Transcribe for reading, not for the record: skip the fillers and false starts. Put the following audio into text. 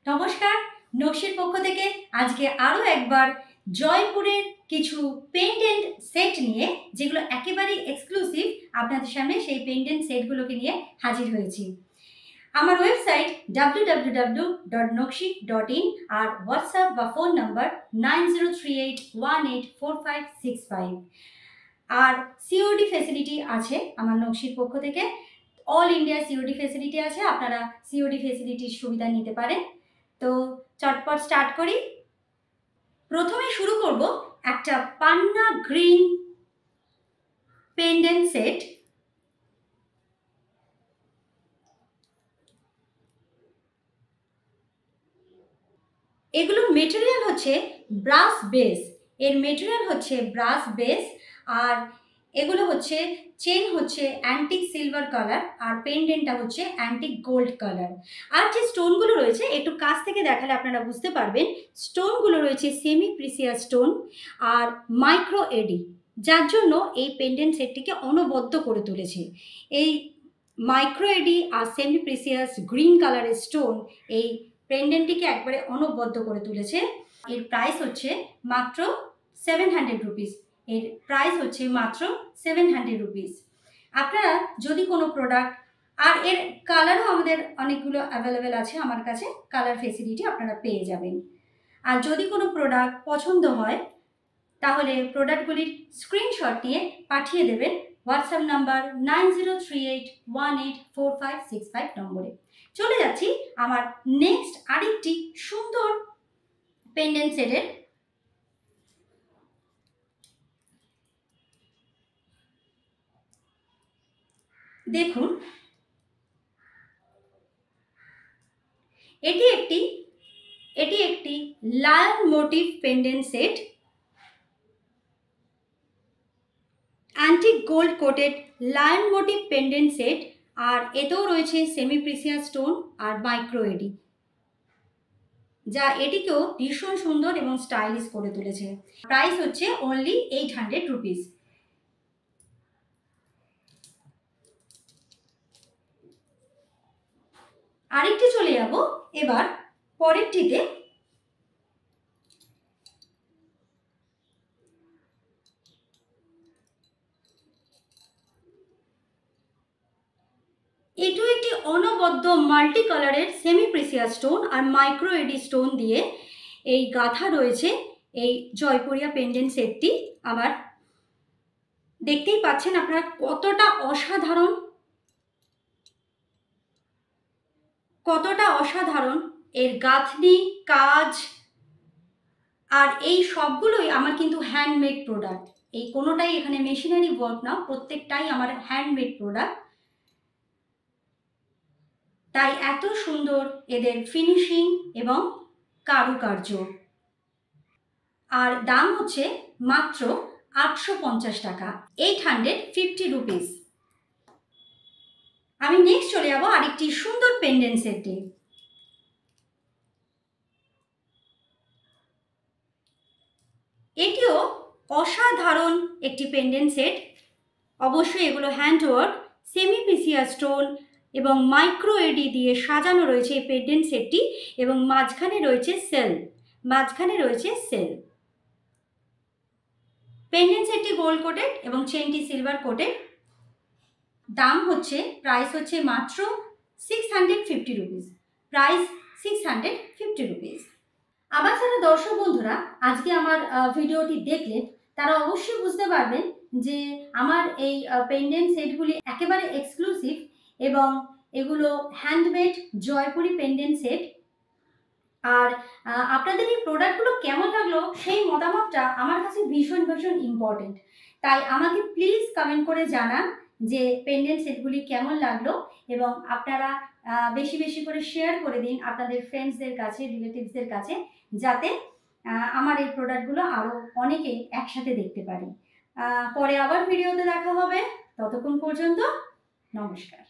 নমস্কার, নকশির পক্ষ থেকে আজকে আরও একবার জয়পুরের কিছু পেন্ডেন্ট সেট নিয়ে, যেগুলো একেবারেই এক্সক্লুসিভ, আপনাদের সামনে সেই পেন্ডেন্ট সেটগুলোকে নিয়ে হাজির হয়েছি। আমার ওয়েবসাইট www.nokshi.in আর হোয়াটসঅ্যাপ বা ফোন নাম্বার 9038184565। আর সিওডি ফ্যাসিলিটি আছে আমার নকশির পক্ষ থেকে। অল ইন্ডিয়া সিওডি ফ্যাসিলিটি আছে, আপনারা সিওডি ফ্যাসিলিটির সুবিধা নিতে পারেন। তো চটপট স্টার্ট করি। প্রথমে শুরু করব একটা পান্না গ্রিন পেন্ডেন্ট সেট। এগুলোর মেটেরিয়াল হচ্ছে ব্রাস বেস, এর মেটেরিয়াল হচ্ছে ব্রাস বেস। আর এগুলো হচ্ছে চেন হচ্ছে অ্যান্টিক সিলভার কালার, আর পেন্ডেন্টটা হচ্ছে অ্যান্টিক গোল্ড কালার। আর যে স্টোনগুলো রয়েছে একটু কাছ থেকে দেখালে আপনারা বুঝতে পারবেন, স্টোনগুলো রয়েছে সেমি প্রিসিয়াস স্টোন আর মাইক্রো এডি, যার জন্য এই পেন্ডেন্ট সেটটিকে অনবদ্য করে তুলেছে। এই মাইক্রো এডি আর সেমি প্রিসিয়াস গ্রিন কালারের স্টোন এই পেন্ডেন্টটিকে একবারে অনবদ্য করে তুলেছে। এর প্রাইস হচ্ছে মাত্র 700 রুপিস। এর প্রাইস হচ্ছে মাত্র 700 রুপিস। আপনারা যদি কোনো প্রোডাক্ট, আর এর কালারও আমাদের অনেকগুলো অ্যাভেলেবেল আছে আমার কাছে, কালার ফেসিলিটি আপনারা পেয়ে যাবেন। আর যদি কোনো প্রোডাক্ট পছন্দ হয় তাহলে প্রোডাক্টগুলির স্ক্রিনশট নিয়ে পাঠিয়ে দেবেন হোয়াটসঅ্যাপ নাম্বার 9038184565 নম্বরে। চলে যাচ্ছি আমার নেক্সট আরেকটি সুন্দর পেন্ডেন্ট সেটের। দেখুন, এটি একটি lion motif pendant set, antique gold coated lion motif pendant set. আর এতেও রয়েছে সেমি প্রিসিয়াস স্টোন আর মাইক্রো এডি, যা এটিকেও ভীষণ সুন্দর এবং স্টাইলিশ করে তুলেছে। প্রাইস হচ্ছে অনলি 800 রুপিস। আরেকটি চলে যাব এবার পরেরটিতে। এটিও একটি অনবদ্য মাল্টি কালারের সেমি প্রিসিয়াস স্টোন আর মাইক্রো এডি স্টোন দিয়ে এই গাঁথা রয়েছে এই জয়পুরিয়া পেন্ডেন্ট সেটটি। আমার দেখতেই পাচ্ছেন আপনারা কতটা অসাধারণ, এর গাঁথনি, কাজ। আর এই সবগুলোই আমার কিন্তু হ্যান্ডমেড প্রোডাক্ট, এই কোনোটাই এখানে মেশিনারি ওয়ার্ক না, প্রত্যেকটাই আমার হ্যান্ডমেড প্রোডাক্ট। তাই এত সুন্দর এদের ফিনিশিং এবং কারুকার্য। আর দাম হচ্ছে মাত্র 850 টাকা, 850 রুপিস। আমি নেক্সট চলে যাবো আরেকটি সুন্দর পেন্ডেন্ট সেটে। এটিও অসাধারণ একটি পেন্ডেন্ট সেট। অবশ্যই এগুলো হ্যান্ডওয়ার্ক, সেমি প্রিসিয়াস স্টোন এবং মাইক্রো এডি দিয়ে সাজানো রয়েছে এই পেন্ডেন্ট সেটটি। এবং মাঝখানে রয়েছে সেল। পেন্ডেন্ট সেটটি গোল্ড কোটেড এবং চেনটি সিলভার কোটেড। দাম হচ্ছে, প্রাইস হচ্ছে মাত্র 650 রুপিস। Price 650 rupees. আমার যারা দর্শক বন্ধুরা আজকে আমার ভিডিওটি দেখলেন, তারা অবশ্যই বুঝতে পারবেন যে আমার এই পেন্ডেন্ট সেটগুলি একেবারে এক্সক্লুসিভ এবং এগুলো হ্যান্ডমেড জয়পুরি পেন্ডেন্ট সেট। আর আপনাদের এই প্রোডাক্টগুলো কেমন লাগলো সেই মতামতটা আমার কাছে ভীষণ ইম্পর্টেন্ট। তাই আমাকে প্লিজ কমেন্ট করে জানান যে পেন্ডেন্ট সেটগুলি কেমন লাগলো, এবং আপনারা বেশি বেশি করে শেয়ার করে দিন আপনাদের ফ্রেন্ডসদের কাছে, রিলেটিভসদের কাছে, যাতে আমার এই প্রোডাক্টগুলো আরও অনেকে একসাথে দেখতে পারে। পরে আবার ভিডিওতে দেখা হবে, ততক্ষণ পর্যন্ত নমস্কার।